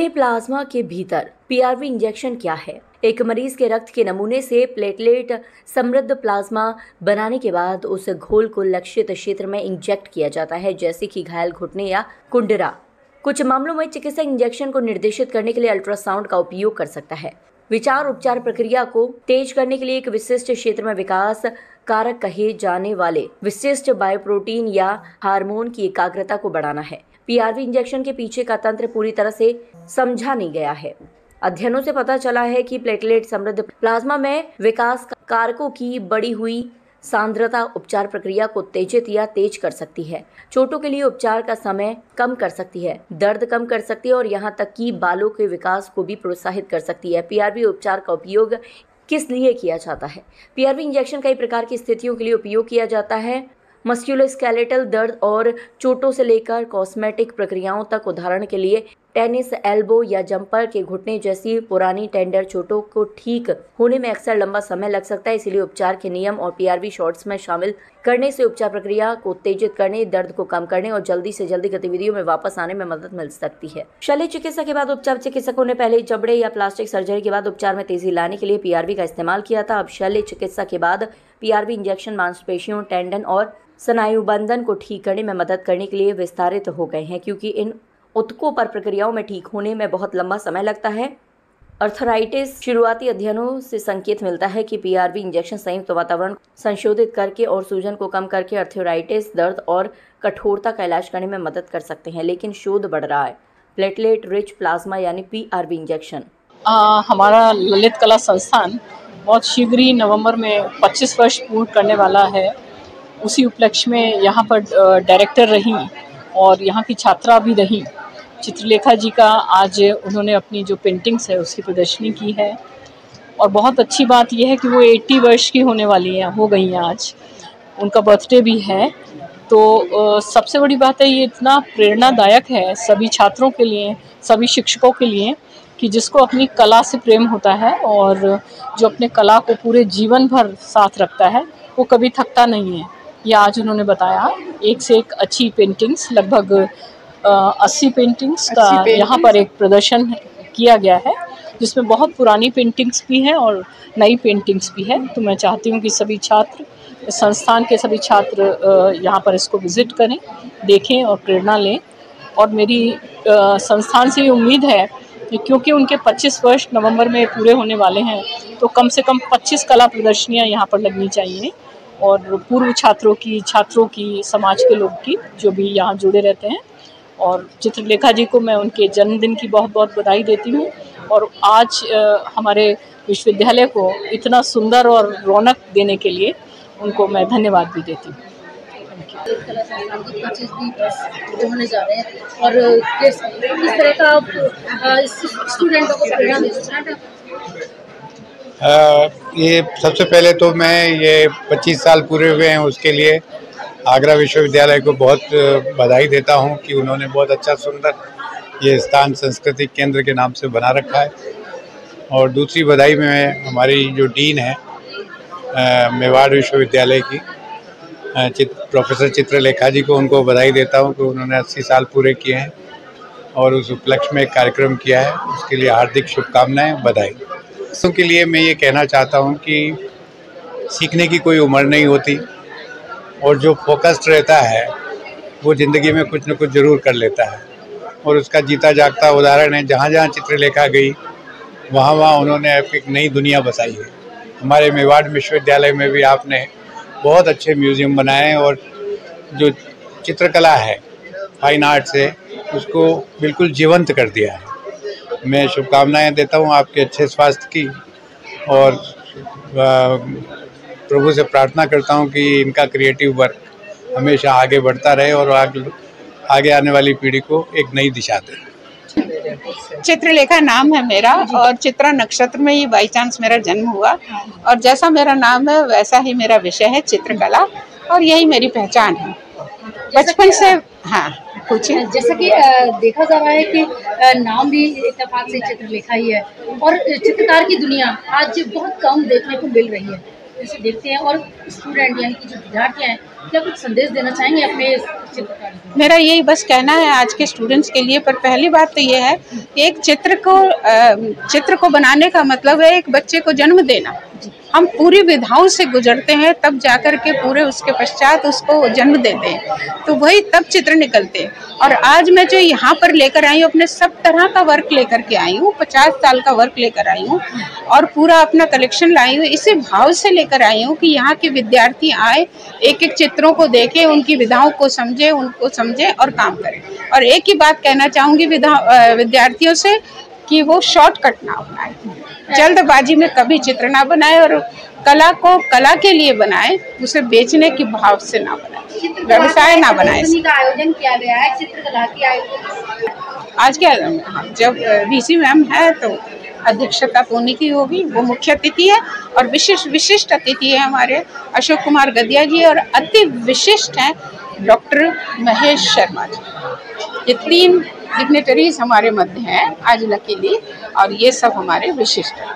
जानिए प्लाज्मा के भीतर पीआरवी इंजेक्शन क्या है। एक मरीज के रक्त के नमूने से प्लेटलेट समृद्ध प्लाज्मा बनाने के बाद उस घोल को लक्षित क्षेत्र में इंजेक्ट किया जाता है, जैसे कि घायल घुटने या कुंडरा। कुछ मामलों में चिकित्सक इंजेक्शन को निर्देशित करने के लिए अल्ट्रासाउंड का उपयोग कर सकता है। विचार उपचार प्रक्रिया को तेज करने के लिए एक विशिष्ट क्षेत्र में विकास कारक कहे जाने वाले विशिष्ट बायोप्रोटीन या हार्मोन की एकाग्रता को बढ़ाना है। पीआरवी इंजेक्शन के पीछे का तंत्र पूरी तरह से समझा नहीं गया है। अध्ययनों से पता चला है कि प्लेटलेट समृद्ध प्लाज्मा में विकास कारकों की बढ़ी हुई सांद्रता उपचार प्रक्रिया को उत्तेजित या तेज कर सकती है। चोटों के लिए उपचार का समय कम कर सकती है, दर्द कम कर सकती है और यहाँ तक कि बालों के विकास को भी प्रोत्साहित कर सकती है। पीआरवी उपचार का उपयोग किस लिए किया जाता है? पीआरवी इंजेक्शन कई प्रकार की स्थितियों के लिए उपयोग किया जाता है। मस्कुलोस्केलेटल दर्द और चोटों से लेकर कॉस्मेटिक प्रक्रियाओं तक। उदाहरण के लिए टेनिस एल्बो या जंपर के घुटने जैसी पुरानी टेंडर चोटों को ठीक होने में अक्सर लंबा समय लग सकता है। इसलिए उपचार के नियम और पीआरवी शॉट्स में शामिल करने से उपचार प्रक्रिया को उत्तेजित करने, दर्द को कम करने और जल्दी से जल्दी गतिविधियों में वापस आने में मदद मिल सकती है। शल्य चिकित्सा के बाद उपचार चिकित्सकों ने पहले जबड़े या प्लास्टिक सर्जरी के बाद उपचार में तेजी लाने के लिए पीआरवी का इस्तेमाल किया था। अब शल्य चिकित्सा के बाद पीआरवी इंजेक्शन मांसपेशियों, टेंडन और स्नायुबंधन को ठीक करने में मदद करने के लिए विस्तारित हो गए हैं, क्योंकि इन ऊतकों पर प्रक्रियाओं में ठीक होने में बहुत लंबा समय लगता है। अर्थराइटिस शुरुआती अध्ययनों से संकेत मिलता है कि पीआरवी इंजेक्शन संयुक्त वातावरण संशोधित करके और सूजन को कम करके अर्थराइटिस, दर्द और कठोरता का इलाज करने में मदद कर सकते हैं। लेकिन शोध बढ़ रहा है। प्लेटलेट रिच प्लाज्मा यानी पीआरवी इंजेक्शन। हमारा ललित कला संस्थान बहुत शीघ्र ही नवंबर में 25 वर्ष पूर्ण करने वाला है। उसी उपलक्ष्य में यहाँ पर डायरेक्टर रही और यहाँ की छात्रा भी रही चित्रलेखा जी का आज उन्होंने अपनी जो पेंटिंग्स है उसकी प्रदर्शनी की है। और बहुत अच्छी बात यह है कि वो 80 वर्ष की होने वाली हैं, हो गई हैं आज। उनका बर्थडे भी है। तो सबसे बड़ी बात है, ये इतना प्रेरणादायक है सभी छात्रों के लिए, सभी शिक्षकों के लिए, कि जिसको अपनी कला से प्रेम होता है और जो अपने कला को पूरे जीवन भर साथ रखता है, वो कभी थकता नहीं है। ये आज उन्होंने बताया, एक से एक अच्छी पेंटिंग्स, लगभग 80 पेंटिंग्स का यहाँ पर एक प्रदर्शन किया गया है, जिसमें बहुत पुरानी पेंटिंग्स भी हैं और नई पेंटिंग्स भी है। तो मैं चाहती हूँ कि सभी छात्र, संस्थान के सभी छात्र यहाँ पर इसको विज़िट करें, देखें और प्रेरणा लें। और मेरी संस्थान से ये उम्मीद है कि क्योंकि उनके 25 वर्ष नवंबर में पूरे होने वाले हैं, तो कम से कम 25 कला प्रदर्शनियाँ यहाँ पर लगनी चाहिए। और पूर्व छात्रों की, समाज के लोग की, जो भी यहाँ जुड़े रहते हैं। और चित्रलेखा जी को मैं उनके जन्मदिन की बहुत बहुत बधाई देती हूँ। और आज हमारे विश्वविद्यालय को इतना सुंदर और रौनक देने के लिए उनको मैं धन्यवाद भी देती हूँ। कला संस्थान को 25 भी होने जा रहे हैं और किस तरह का स्टूडेंटों को प्रेरणा दे सकते हैं? ये सबसे पहले तो मैं ये 25 साल पूरे हुए हैं उसके लिए आगरा विश्वविद्यालय को बहुत बधाई देता हूं कि उन्होंने बहुत अच्छा सुंदर ये स्थान सांस्कृतिक केंद्र के नाम से बना रखा है। और दूसरी बधाई में हमारी जो डीन है मेवाड़ विश्वविद्यालय की प्रोफेसर चित्रलेखा जी को, उनको बधाई देता हूं कि उन्होंने 80 साल पूरे किए हैं और उस उपलक्ष्य में एक कार्यक्रम किया है। उसके लिए हार्दिक शुभकामनाएं, बधाई। बच्चों के लिए मैं ये कहना चाहता हूँ कि सीखने की कोई उम्र नहीं होती और जो फोकस्ड रहता है वो ज़िंदगी में कुछ न कुछ ज़रूर कर लेता है। और उसका जीता जागता उदाहरण है, जहाँ जहाँ चित्रलेखा गई वहाँ वहाँ उन्होंने एक नई दुनिया बसाई है। हमारे मेवाड़ विश्वविद्यालय में भी आपने बहुत अच्छे म्यूज़ियम बनाए और जो चित्रकला है, फाइन आर्ट्स है, उसको बिल्कुल जीवंत कर दिया है। मैं शुभकामनाएं देता हूं आपके अच्छे स्वास्थ्य की और प्रभु से प्रार्थना करता हूं कि इनका क्रिएटिव वर्क हमेशा आगे बढ़ता रहे और आगे आने वाली पीढ़ी को एक नई दिशा दे। चित्रलेखा नाम है मेरा और चित्रा नक्षत्र में ही बाई चांस मेरा जन्म हुआ। और जैसा मेरा नाम है वैसा ही मेरा विषय है चित्रकला, और यही मेरी पहचान है बचपन से। हाँ, पूछिए। जैसा कि देखा जा रहा है कि नाम भी इत्तेफाक से चित्रलेखा ही है और चित्रकार की दुनिया आज बहुत कम देखने को मिल रही है। जैसे देखते हैं, और स्टूडेंट यानी कि जो विद्यार्थी हैं, क्या कुछ संदेश देना चाहेंगे अपने चित्रकारी को? मेरा यही बस कहना है आज के स्टूडेंट्स के लिए। पर पहली बात तो ये है कि एक चित्र को बनाने का मतलब है एक बच्चे को जन्म देना। हम पूरी विधाओं से गुजरते हैं तब जाकर के पूरे उसके पश्चात उसको जन्म देते हैं, तो वही तब चित्र निकलते हैं। और आज मैं जो यहाँ पर लेकर आई हूँ, अपने सब तरह का वर्क लेकर के आई हूँ, 50 साल का वर्क लेकर आई हूँ और पूरा अपना कलेक्शन लाई हूँ। इसी भाव से लेकर आई हूँ कि यहाँ के विद्यार्थी आए, एक एक चित्रों को देखें, उनकी विधाओं को समझे, उनको समझे और काम करें। और एक ही बात कहना चाहूँगी विद्यार्थियों से कि वो शॉर्टकट ना अपनाए, जल्दबाजी में कभी चित्र ना बनाए और कला को कला के लिए बनाए, उसे बेचने की भाव से ना बनाए, व्यवसाय ना बनाए। का आयोजन किया गया है चित्रकला की आयोजन आज क्या, जब वीसी मैम है तो अध्यक्षता तो उन्हीं की होगी, वो मुख्य अतिथि है। और विशिष्ट अतिथि है हमारे अशोक कुमार गदिया जी, और अति विशिष्ट हैं डॉक्टर महेश शर्मा जी। ये 3 डिग्नेटरीज हमारे मध्य हैं आज लकीली, और ये सब हमारे विशिष्ट हैं।